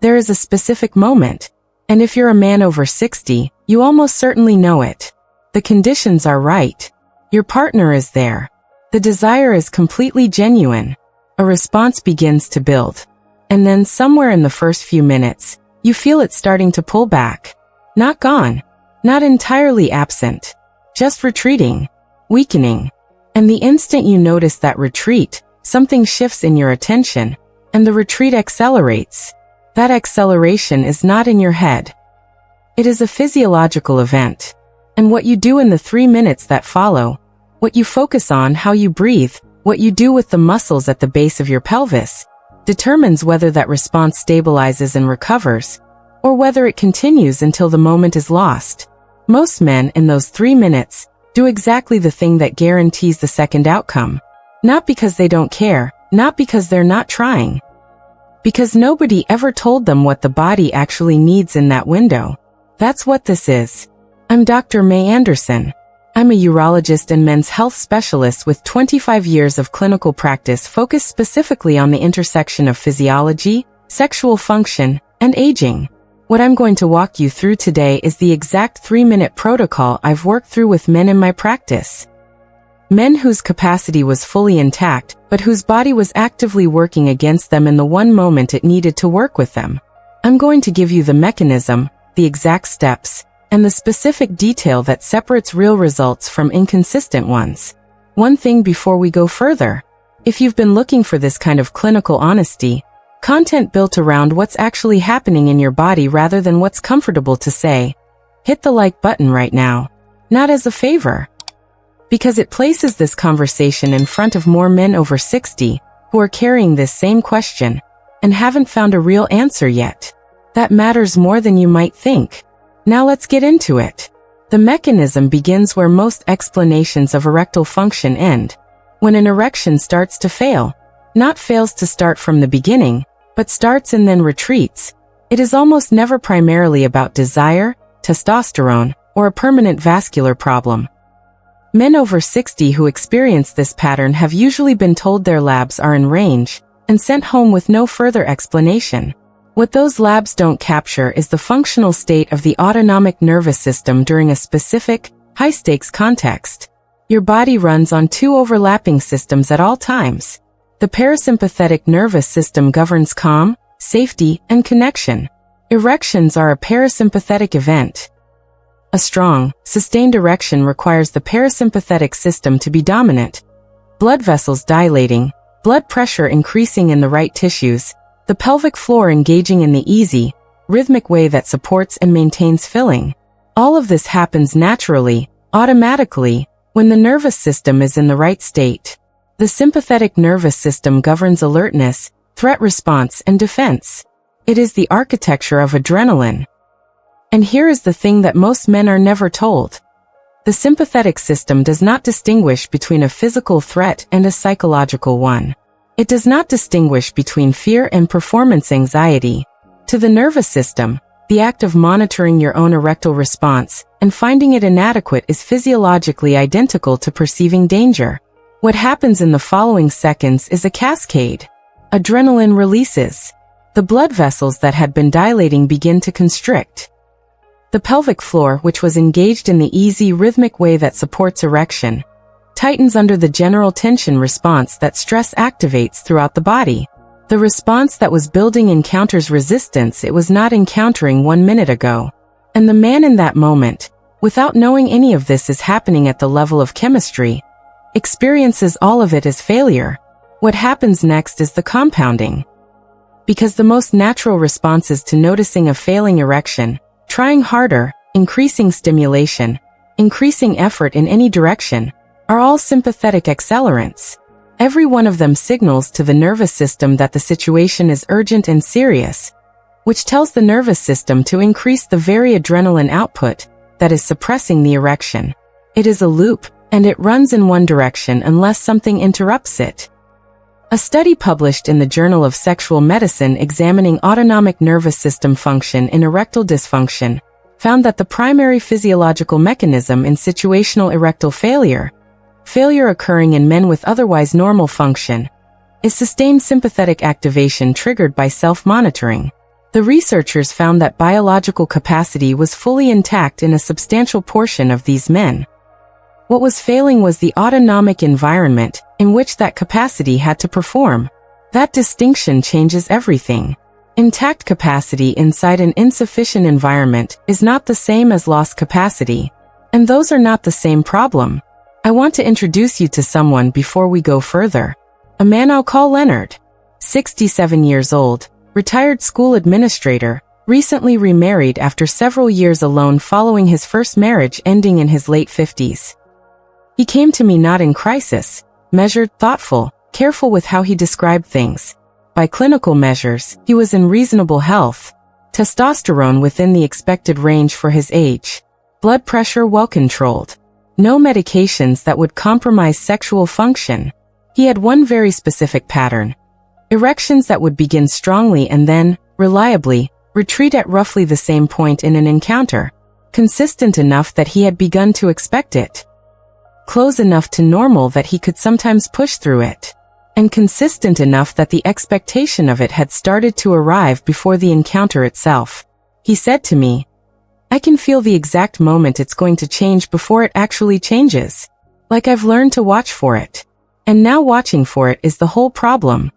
There is a specific moment, and if you're a man over 60, you almost certainly know it. The conditions are right. Your partner is there. The desire is completely genuine. A response begins to build. And then somewhere in the first few minutes, you feel it starting to pull back. Not gone. Not entirely absent. Just retreating. Weakening. And the instant you notice that retreat, something shifts in your attention, and the retreat accelerates. That acceleration is not in your head. It is a physiological event. And what you do in the 3 minutes that follow, what you focus on, how you breathe, what you do with the muscles at the base of your pelvis, determines whether that response stabilizes and recovers, or whether it continues until the moment is lost. Most men in those 3 minutes do exactly the thing that guarantees the second outcome. Not because they don't care, not because they're not trying. Because nobody ever told them what the body actually needs in that window. That's what this is. I'm Dr. Mei Anderson. I'm a urologist and men's health specialist with 25 years of clinical practice focused specifically on the intersection of physiology, sexual function, and aging. What I'm going to walk you through today is the exact 3-minute protocol I've worked through with men in my practice. Men whose capacity was fully intact, but whose body was actively working against them in the one moment it needed to work with them. I'm going to give you the mechanism, the exact steps, and the specific detail that separates real results from inconsistent ones. One thing before we go further. If you've been looking for this kind of clinical honesty, content built around what's actually happening in your body rather than what's comfortable to say, hit the like button right now. Not as a favor. Because it places this conversation in front of more men over 60 who are carrying this same question and haven't found a real answer yet. That matters more than you might think. Now let's get into it. The mechanism begins where most explanations of erectile function end. When an erection starts to fail. Not fails to start from the beginning, but starts and then retreats. It is almost never primarily about desire, testosterone, or a permanent vascular problem. Men over 60 who experience this pattern have usually been told their labs are in range and sent home with no further explanation. What those labs don't capture is the functional state of the autonomic nervous system during a specific, high-stakes context. Your body runs on 2 overlapping systems at all times. The parasympathetic nervous system governs calm, safety, and connection. Erections are a parasympathetic event. A strong, sustained erection requires the parasympathetic system to be dominant. Blood vessels dilating, blood pressure increasing in the right tissues, the pelvic floor engaging in the easy, rhythmic way that supports and maintains filling. All of this happens naturally, automatically, when the nervous system is in the right state. The sympathetic nervous system governs alertness, threat response, and defense. It is the architecture of adrenaline. And here is the thing that most men are never told. The sympathetic system does not distinguish between a physical threat and a psychological one. It does not distinguish between fear and performance anxiety. To the nervous system, the act of monitoring your own erectile response and finding it inadequate is physiologically identical to perceiving danger. What happens in the following seconds is a cascade. Adrenaline releases. The blood vessels that had been dilating begin to constrict. The pelvic floor, which was engaged in the easy, rhythmic way that supports erection, tightens under the general tension response that stress activates throughout the body. The response that was building encounters resistance it was not encountering 1 minute ago. And the man in that moment, without knowing any of this is happening at the level of chemistry, experiences all of it as failure. What happens next is the compounding. Because the most natural responses to noticing a failing erection, trying harder, increasing stimulation, increasing effort in any direction, are all sympathetic accelerants. Every one of them signals to the nervous system that the situation is urgent and serious, which tells the nervous system to increase the very adrenaline output that is suppressing the erection. It is a loop, and it runs in one direction unless something interrupts it. A study published in the Journal of Sexual Medicine examining autonomic nervous system function in erectile dysfunction found that the primary physiological mechanism in situational erectile failure occurring in men with otherwise normal function, is sustained sympathetic activation triggered by self-monitoring. The researchers found that biological capacity was fully intact in a substantial portion of these men. What was failing was the autonomic environment in which that capacity had to perform. That distinction changes everything. Intact capacity inside an insufficient environment is not the same as lost capacity, and those are not the same problem. I want to introduce you to someone before we go further. A man I'll call Leonard. 67 years old, retired school administrator, recently remarried after several years alone following his first marriage ending in his late 50s. He came to me not in crisis, measured, thoughtful, careful with how he described things. By clinical measures, he was in reasonable health. Testosterone within the expected range for his age. Blood pressure well controlled. No medications that would compromise sexual function. He had one very specific pattern. Erections that would begin strongly and then, reliably, retreat at roughly the same point in an encounter. Consistent enough that he had begun to expect it. Close enough to normal that he could sometimes push through it. And consistent enough that the expectation of it had started to arrive before the encounter itself. He said to me, "I can feel the exact moment it's going to change before it actually changes. Like I've learned to watch for it. And now watching for it is the whole problem."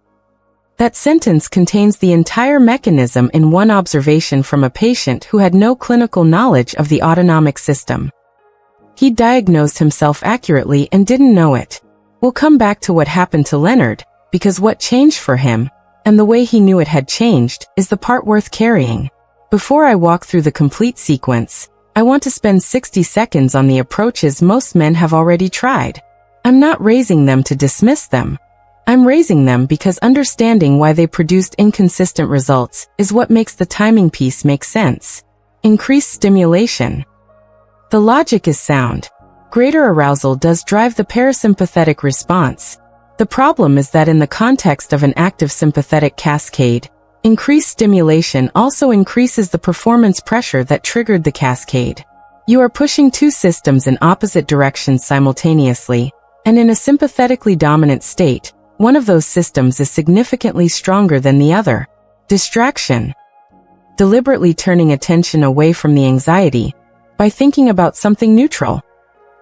That sentence contains the entire mechanism in one observation from a patient who had no clinical knowledge of the autonomic system. He diagnosed himself accurately and didn't know it. We'll come back to what happened to Leonard, because what changed for him, and the way he knew it had changed, is the part worth carrying. Before I walk through the complete sequence, I want to spend 60 seconds on the approaches most men have already tried. I'm not raising them to dismiss them. I'm raising them because understanding why they produced inconsistent results is what makes the timing piece make sense. Increased stimulation. The logic is sound. Greater arousal does drive the parasympathetic response. The problem is that in the context of an active sympathetic cascade, increased stimulation also increases the performance pressure that triggered the cascade. You are pushing two systems in opposite directions simultaneously, and in a sympathetically dominant state, one of those systems is significantly stronger than the other. Distraction. Deliberately turning attention away from the anxiety by thinking about something neutral.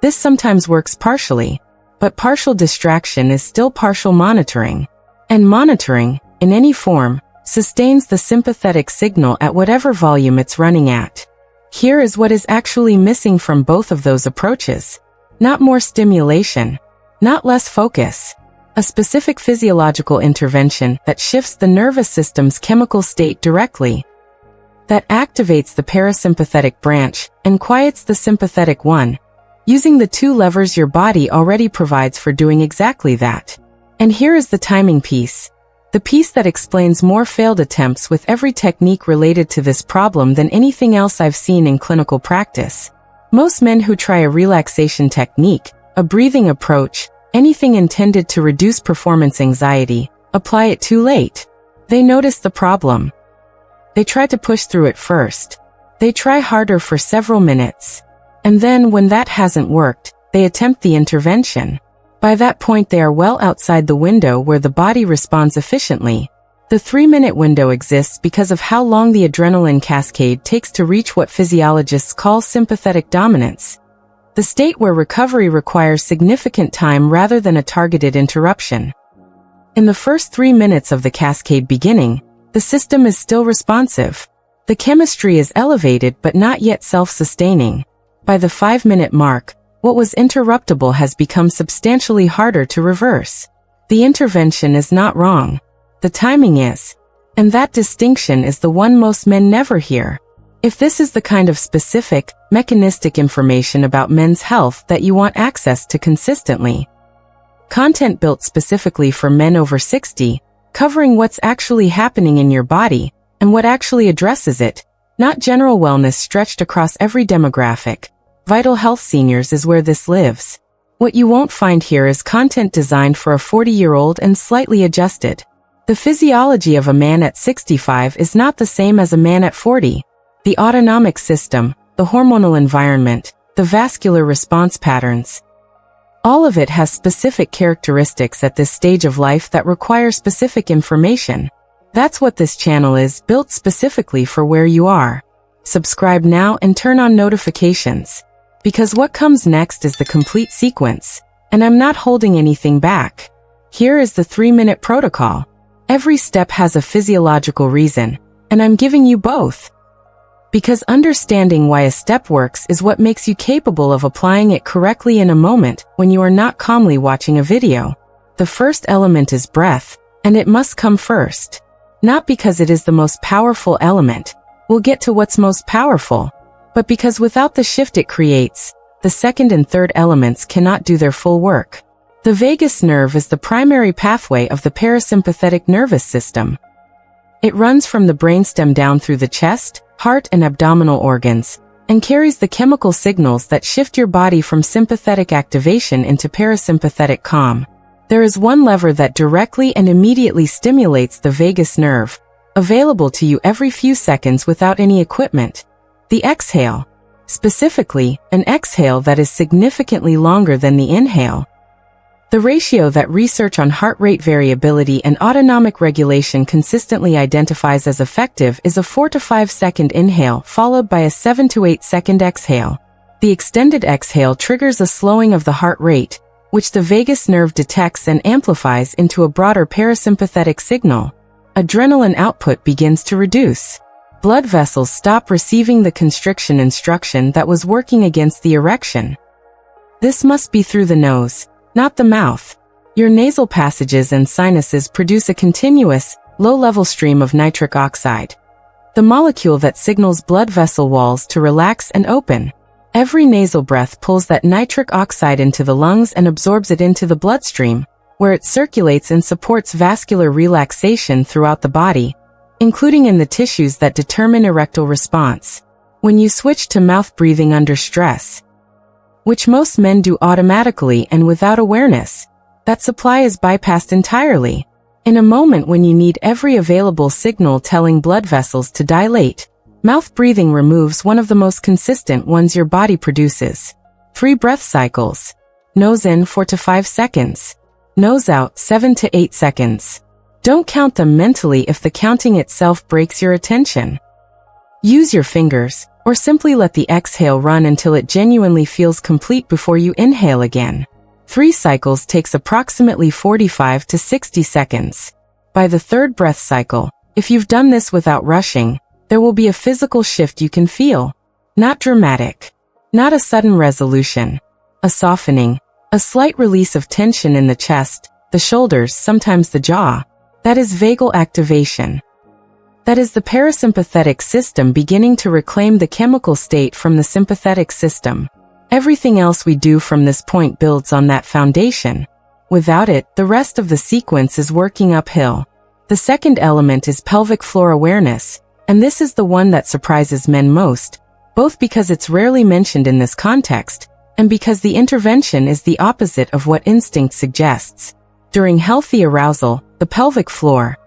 This sometimes works partially, but partial distraction is still partial monitoring. And monitoring, in any form, sustains the sympathetic signal at whatever volume it's running at. Here is what is actually missing from both of those approaches. Not more stimulation, not less focus. A specific physiological intervention that shifts the nervous system's chemical state directly. That activates the parasympathetic branch and quiets the sympathetic one, using the two levers your body already provides for doing exactly that. And here is the timing piece. The piece that explains more failed attempts with every technique related to this problem than anything else I've seen in clinical practice. Most men who try a relaxation technique, a breathing approach, anything intended to reduce performance anxiety, apply it too late. They notice the problem. They try to push through it first. They try harder for several minutes. And then when that hasn't worked, they attempt the intervention. By that point they are well outside the window where the body responds efficiently. The 3-minute window exists because of how long the adrenaline cascade takes to reach what physiologists call sympathetic dominance. The state where recovery requires significant time rather than a targeted interruption. In the first 3 minutes of the cascade beginning, the system is still responsive. The chemistry is elevated but not yet self-sustaining. By the 5-minute mark, what was interruptible has become substantially harder to reverse. The intervention is not wrong. The timing is. And that distinction is the one most men never hear. If this is the kind of specific, mechanistic information about men's health that you want access to consistently, content built specifically for men over 60, covering what's actually happening in your body, and what actually addresses it, not general wellness stretched across every demographic. Vital Health Seniors is where this lives. What you won't find here is content designed for a 40-year-old and slightly adjusted. The physiology of a man at 65 is not the same as a man at 40. The autonomic system, the hormonal environment, the vascular response patterns. All of it has specific characteristics at this stage of life that require specific information. That's what this channel is, built specifically for where you are. Subscribe now and turn on notifications. Because what comes next is the complete sequence, and I'm not holding anything back. Here is the 3-minute protocol. Every step has a physiological reason, and I'm giving you both. Because understanding why a step works is what makes you capable of applying it correctly in a moment when you are not calmly watching a video. The first element is breath, and it must come first. Not because it is the most powerful element, we'll get to what's most powerful, but because without the shift it creates, the second and third elements cannot do their full work. The vagus nerve is the primary pathway of the parasympathetic nervous system. It runs from the brainstem down through the chest, heart and abdominal organs, and carries the chemical signals that shift your body from sympathetic activation into parasympathetic calm. There is one lever that directly and immediately stimulates the vagus nerve, available to you every few seconds without any equipment. The exhale. Specifically, an exhale that is significantly longer than the inhale. The ratio that research on heart rate variability and autonomic regulation consistently identifies as effective is a 4 to 5 second inhale followed by a 7 to 8 second exhale. The extended exhale triggers a slowing of the heart rate, which the vagus nerve detects and amplifies into a broader parasympathetic signal. Adrenaline output begins to reduce. Blood vessels stop receiving the constriction instruction that was working against the erection. This must be through the nose, not the mouth. Your nasal passages and sinuses produce a continuous, low-level stream of nitric oxide, the molecule that signals blood vessel walls to relax and open. Every nasal breath pulls that nitric oxide into the lungs and absorbs it into the bloodstream, where it circulates and supports vascular relaxation throughout the body, including in the tissues that determine erectile response. When you switch to mouth breathing under stress, which most men do automatically and without awareness, that supply is bypassed entirely. In a moment when you need every available signal telling blood vessels to dilate, mouth breathing removes one of the most consistent ones your body produces. 3 breath cycles. Nose in 4 to 5 seconds. Nose out 7 to 8 seconds. Don't count them mentally if the counting itself breaks your attention. Use your fingers, or simply let the exhale run until it genuinely feels complete before you inhale again. 3 cycles takes approximately 45 to 60 seconds. By the 3rd breath cycle, if you've done this without rushing, there will be a physical shift you can feel. Not dramatic. Not a sudden resolution. A softening. A slight release of tension in the chest, the shoulders, sometimes the jaw. That is vagal activation. That is the parasympathetic system beginning to reclaim the chemical state from the sympathetic system. Everything else we do from this point builds on that foundation. Without it, the rest of the sequence is working uphill. The second element is pelvic floor awareness, and this is the one that surprises men most, both because it's rarely mentioned in this context, and because the intervention is the opposite of what instinct suggests. During healthy arousal, the pelvic floor,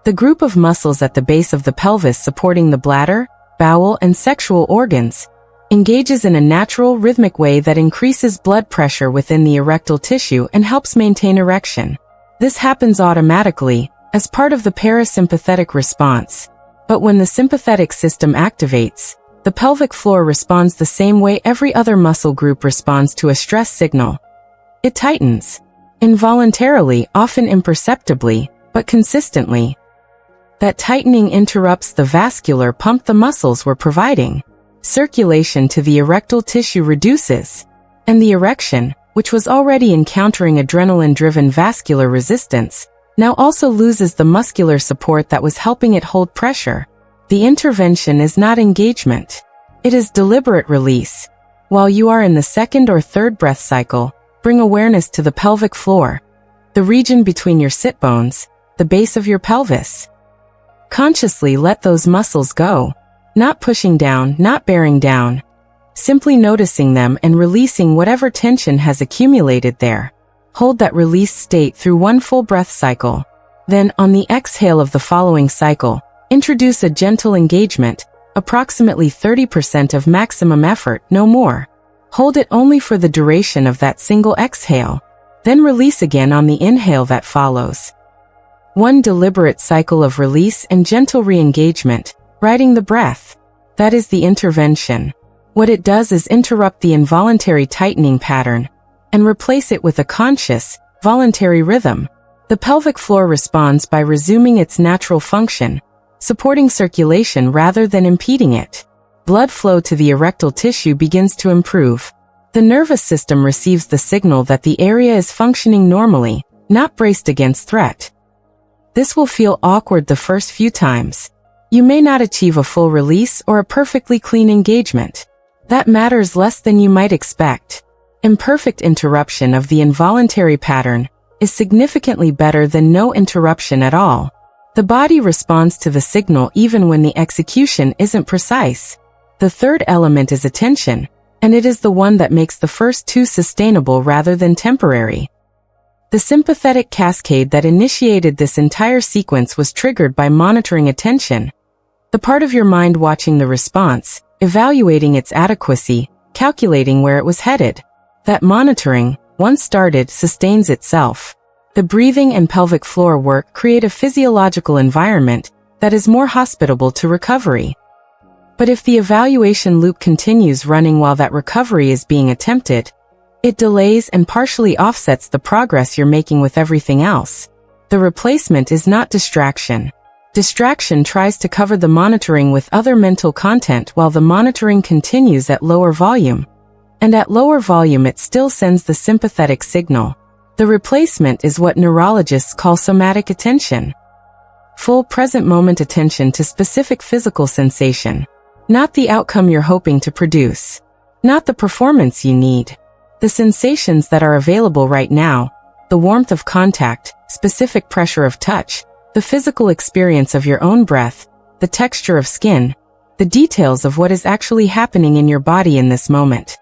the group of muscles at the base of the pelvis supporting the bladder, bowel, and sexual organs, engages in a natural, rhythmic way that increases blood pressure within the erectile tissue and helps maintain erection. This happens automatically, as part of the parasympathetic response. But when the sympathetic system activates, the pelvic floor responds the same way every other muscle group responds to a stress signal. It tightens. Involuntarily, often imperceptibly, but consistently. That tightening interrupts the vascular pump the muscles were providing. Circulation to the erectile tissue reduces, and the erection, which was already encountering adrenaline-driven vascular resistance, now also loses the muscular support that was helping it hold pressure. The intervention is not engagement. It is deliberate release. While you are in the 2nd or 3rd breath cycle, bring awareness to the pelvic floor, the region between your sit bones, the base of your pelvis. Consciously let those muscles go. Not pushing down, not bearing down. Simply noticing them and releasing whatever tension has accumulated there. Hold that release state through 1 full breath cycle. Then, on the exhale of the following cycle, introduce a gentle engagement, approximately 30% of maximum effort, no more. Hold it only for the duration of that single exhale. Then release again on the inhale that follows. One deliberate cycle of release and gentle re-engagement, riding the breath. That is the intervention. What it does is interrupt the involuntary tightening pattern and replace it with a conscious, voluntary rhythm. The pelvic floor responds by resuming its natural function, supporting circulation rather than impeding it. Blood flow to the erectile tissue begins to improve. The nervous system receives the signal that the area is functioning normally, not braced against threat. This will feel awkward the first few times. You may not achieve a full release or a perfectly clean engagement. That matters less than you might expect. Imperfect interruption of the involuntary pattern is significantly better than no interruption at all. The body responds to the signal even when the execution isn't precise. The third element is attention, and it is the one that makes the first two sustainable rather than temporary. The sympathetic cascade that initiated this entire sequence was triggered by monitoring attention, the part of your mind watching the response, evaluating its adequacy, calculating where it was headed. That monitoring, once started, sustains itself. The breathing and pelvic floor work create a physiological environment that is more hospitable to recovery. But if the evaluation loop continues running while that recovery is being attempted, it delays and partially offsets the progress you're making with everything else. The replacement is not distraction. Distraction tries to cover the monitoring with other mental content while the monitoring continues at lower volume. And at lower volume it still sends the sympathetic signal. The replacement is what neurologists call somatic attention. Full present moment attention to specific physical sensation. Not the outcome you're hoping to produce. Not the performance you need. The sensations that are available right now, the warmth of contact, specific pressure of touch, the physical experience of your own breath, the texture of skin, the details of what is actually happening in your body in this moment.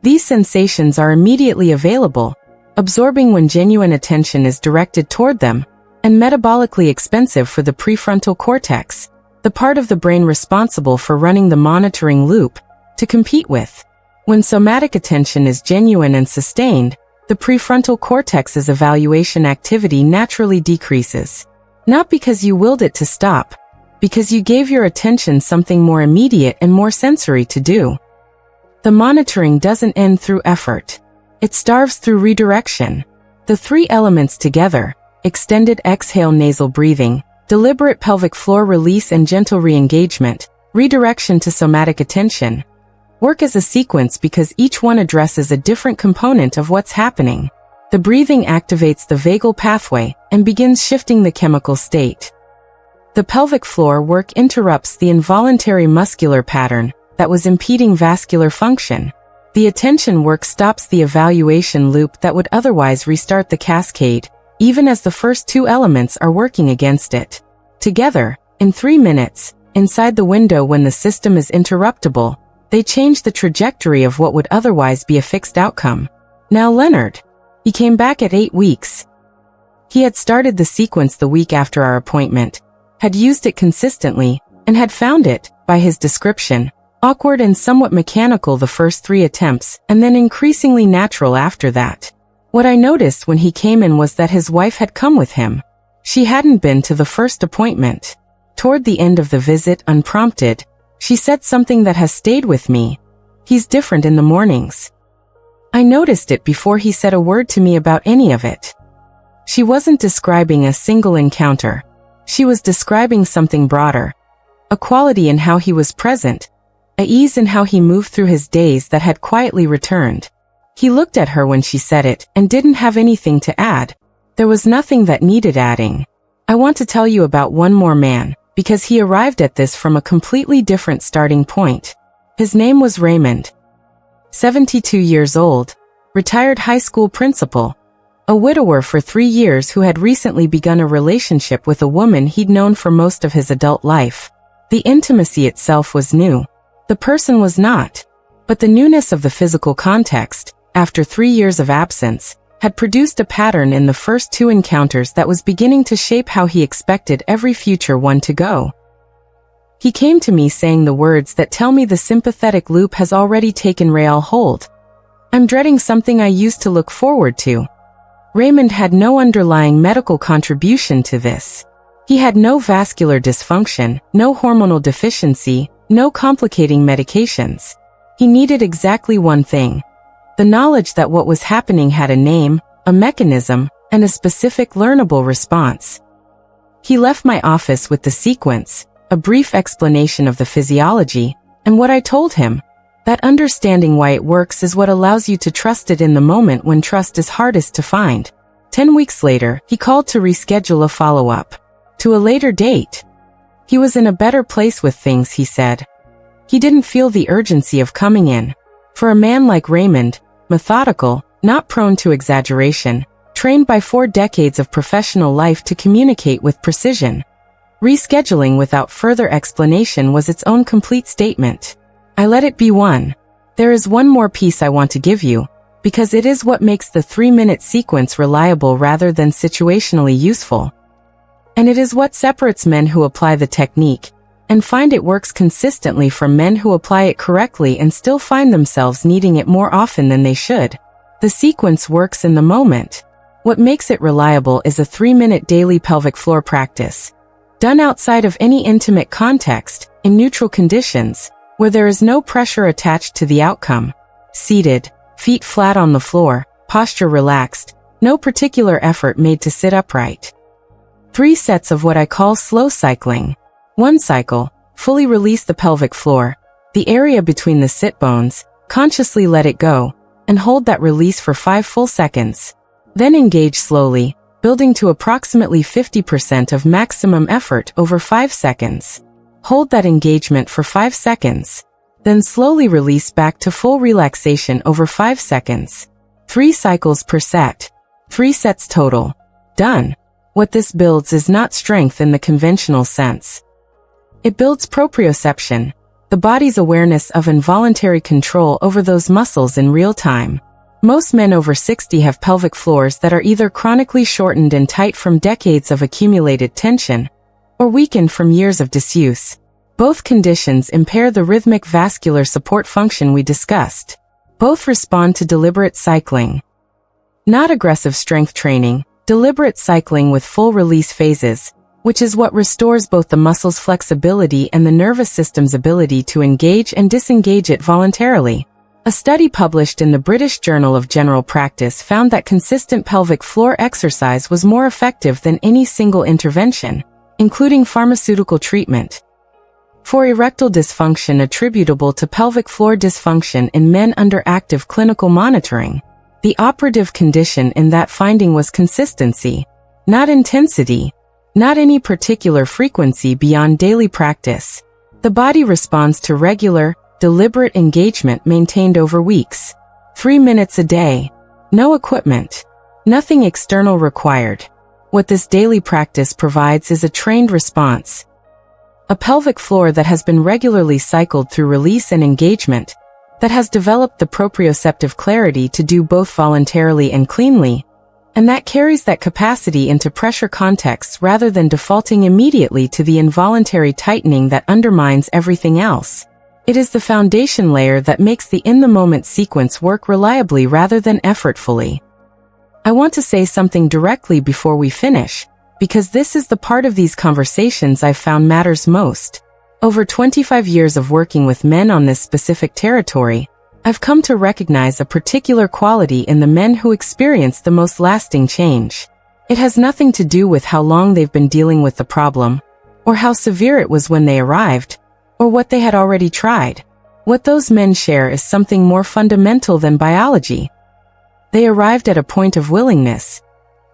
These sensations are immediately available, absorbing when genuine attention is directed toward them, and metabolically expensive for the prefrontal cortex, the part of the brain responsible for running the monitoring loop, to compete with. When somatic attention is genuine and sustained, the prefrontal cortex's evaluation activity naturally decreases. Not because you willed it to stop, because you gave your attention something more immediate and more sensory to do. The monitoring doesn't end through effort. It starves through redirection. The three elements together, extended exhale nasal breathing, deliberate pelvic floor release and gentle re-engagement, redirection to somatic attention, work as a sequence because each one addresses a different component of what's happening. The breathing activates the vagal pathway and begins shifting the chemical state. The pelvic floor work interrupts the involuntary muscular pattern that was impeding vascular function. The attention work stops the evaluation loop that would otherwise restart the cascade, even as the first two elements are working against it. Together, in 3 minutes, inside the window when the system is interruptible, they change the trajectory of what would otherwise be a fixed outcome. Now Leonard. He came back at 8 weeks. He had started the sequence the week after our appointment, had used it consistently, and had found it, by his description, awkward and somewhat mechanical the first 3 attempts, and then increasingly natural after that. What I noticed when he came in was that his wife had come with him. She hadn't been to the first appointment. Toward the end of the visit, unprompted, she said something that has stayed with me. He's different in the mornings. I noticed it before he said a word to me about any of it. She wasn't describing a single encounter. She was describing something broader. A quality in how he was present, a ease in how he moved through his days that had quietly returned. He looked at her when she said it and didn't have anything to add. There was nothing that needed adding. I want to tell you about one more man, because he arrived at this from a completely different starting point. His name was Raymond. 72 years old, retired high school principal, a widower for 3 years who had recently begun a relationship with a woman he'd known for most of his adult life. The intimacy itself was new. The person was not. But the newness of the physical context, after 3 years of absence, had produced a pattern in the first 2 encounters that was beginning to shape how he expected every future one to go. He came to me saying the words that tell me the sympathetic loop has already taken real hold. I'm dreading something I used to look forward to. Raymond had no underlying medical contribution to this. He had no vascular dysfunction, no hormonal deficiency, no complicating medications. He needed exactly one thing: the knowledge that what was happening had a name, a mechanism, and a specific learnable response. He left my office with the sequence, a brief explanation of the physiology, and what I told him: that understanding why it works is what allows you to trust it in the moment when trust is hardest to find. 10 weeks later, he called to reschedule a follow-up. To a later date. He was in a better place with things, he said. He didn't feel the urgency of coming in. For a man like Raymond, methodical, not prone to exaggeration, trained by 4 decades of professional life to communicate with precision. Rescheduling without further explanation was its own complete statement. I let it be one. There is one more piece I want to give you, because it is what makes the 3-minute sequence reliable rather than situationally useful. And it is what separates men who apply the technique and find it works consistently from men who apply it correctly and still find themselves needing it more often than they should. The sequence works in the moment. What makes it reliable is a 3-minute daily pelvic floor practice, done outside of any intimate context, in neutral conditions, where there is no pressure attached to the outcome. Seated, feet flat on the floor, posture relaxed, no particular effort made to sit upright. 3 sets of what I call slow cycling. 1 cycle, fully release the pelvic floor, the area between the sit bones, consciously let it go, and hold that release for 5 full seconds. Then engage slowly, building to approximately 50% of maximum effort over 5 seconds. Hold that engagement for 5 seconds. Then slowly release back to full relaxation over 5 seconds. 3 cycles per set. 3 sets total. Done. What this builds is not strength in the conventional sense. It builds proprioception, the body's awareness of involuntary control over those muscles in real time. Most men over 60 have pelvic floors that are either chronically shortened and tight from decades of accumulated tension, or weakened from years of disuse. Both conditions impair the rhythmic vascular support function we discussed. Both respond to deliberate cycling. Not aggressive strength training, deliberate cycling with full release phases, which is what restores both the muscle's flexibility and the nervous system's ability to engage and disengage it voluntarily. A study published in the British Journal of General Practice found that consistent pelvic floor exercise was more effective than any single intervention, including pharmaceutical treatment. For erectile dysfunction attributable to pelvic floor dysfunction in men under active clinical monitoring, the operative condition in that finding was consistency, not intensity, not any particular frequency beyond daily practice. The body responds to regular, deliberate engagement maintained over weeks. 3 minutes a day. No equipment. Nothing external required. What this daily practice provides is a trained response. A pelvic floor that has been regularly cycled through release and engagement, that has developed the proprioceptive clarity to do both voluntarily and cleanly, and that carries that capacity into pressure contexts rather than defaulting immediately to the involuntary tightening that undermines everything else. It is the foundation layer that makes the in-the-moment sequence work reliably rather than effortfully. I want to say something directly before we finish, because this is the part of these conversations I've found matters most. Over 25 years of working with men on this specific territory, I've come to recognize a particular quality in the men who experience the most lasting change. It has nothing to do with how long they've been dealing with the problem, or how severe it was when they arrived, or what they had already tried. What those men share is something more fundamental than biology. They arrived at a point of willingness.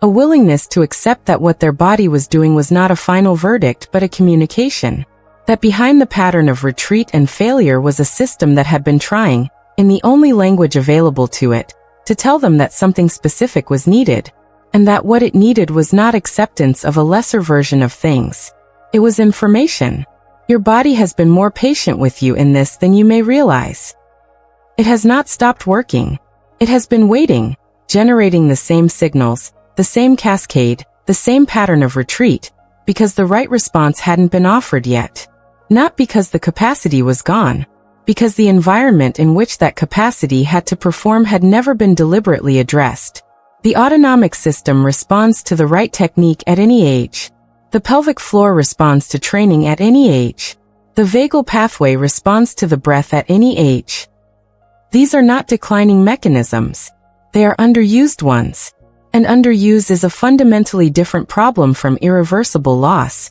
A willingness to accept that what their body was doing was not a final verdict but a communication. That behind the pattern of retreat and failure was a system that had been trying, in the only language available to it, to tell them that something specific was needed, and that what it needed was not acceptance of a lesser version of things. It was information. Your body has been more patient with you in this than you may realize. It has not stopped working. It has been waiting, generating the same signals, the same cascade, the same pattern of retreat, because the right response hadn't been offered yet. Not because the capacity was gone, because the environment in which that capacity had to perform had never been deliberately addressed. The autonomic system responds to the right technique at any age. The pelvic floor responds to training at any age. The vagal pathway responds to the breath at any age. These are not declining mechanisms. They are underused ones. And underuse is a fundamentally different problem from irreversible loss.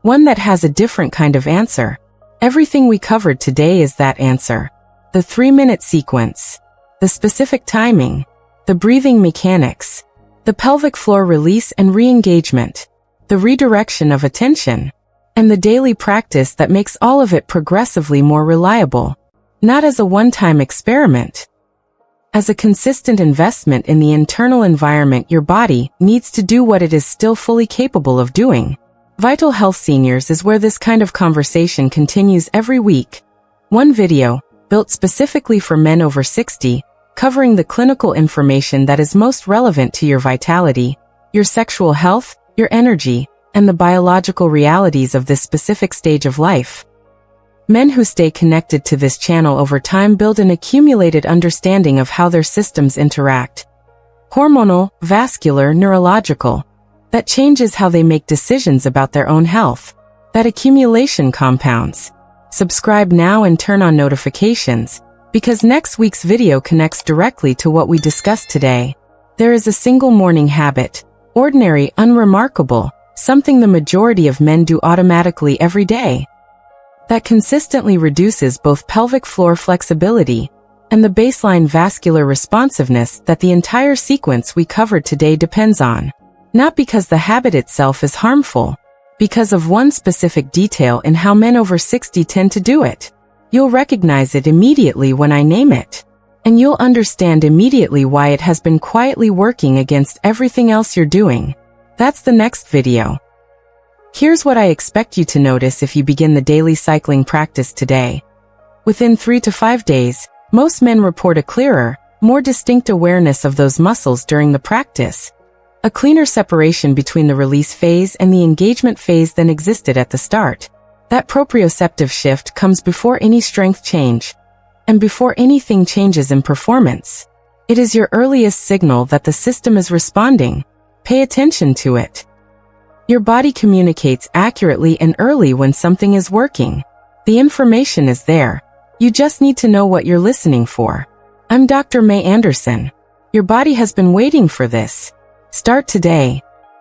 One that has a different kind of answer. Everything we covered today is that answer. The 3-minute sequence. The specific timing. The breathing mechanics. The pelvic floor release and re-engagement. The redirection of attention. And the daily practice that makes all of it progressively more reliable. Not as a one-time experiment. As a consistent investment in the internal environment your body needs to do what it is still fully capable of doing. Vital Health Seniors is where this kind of conversation continues every week. One video, built specifically for men over 60, covering the clinical information that is most relevant to your vitality, your sexual health, your energy, and the biological realities of this specific stage of life. Men who stay connected to this channel over time build an accumulated understanding of how their systems interact. Hormonal, vascular, neurological. That changes how they make decisions about their own health. That accumulation compounds. Subscribe now and turn on notifications, because next week's video connects directly to what we discussed today. There is a single morning habit, ordinary, unremarkable, something the majority of men do automatically every day, that consistently reduces both pelvic floor flexibility and the baseline vascular responsiveness that the entire sequence we covered today depends on. Not because the habit itself is harmful, because of one specific detail in how men over 60 tend to do it. You'll recognize it immediately when I name it. And you'll understand immediately why it has been quietly working against everything else you're doing. That's the next video. Here's what I expect you to notice if you begin the daily cycling practice today. Within 3 to 5 days, most men report a clearer, more distinct awareness of those muscles during the practice. A cleaner separation between the release phase and the engagement phase than existed at the start. That proprioceptive shift comes before any strength change, and before anything changes in performance. It is your earliest signal that the system is responding. Pay attention to it. Your body communicates accurately and early when something is working. The information is there. You just need to know what you're listening for. I'm Dr. Mei Anderson. Your body has been waiting for this. Start today.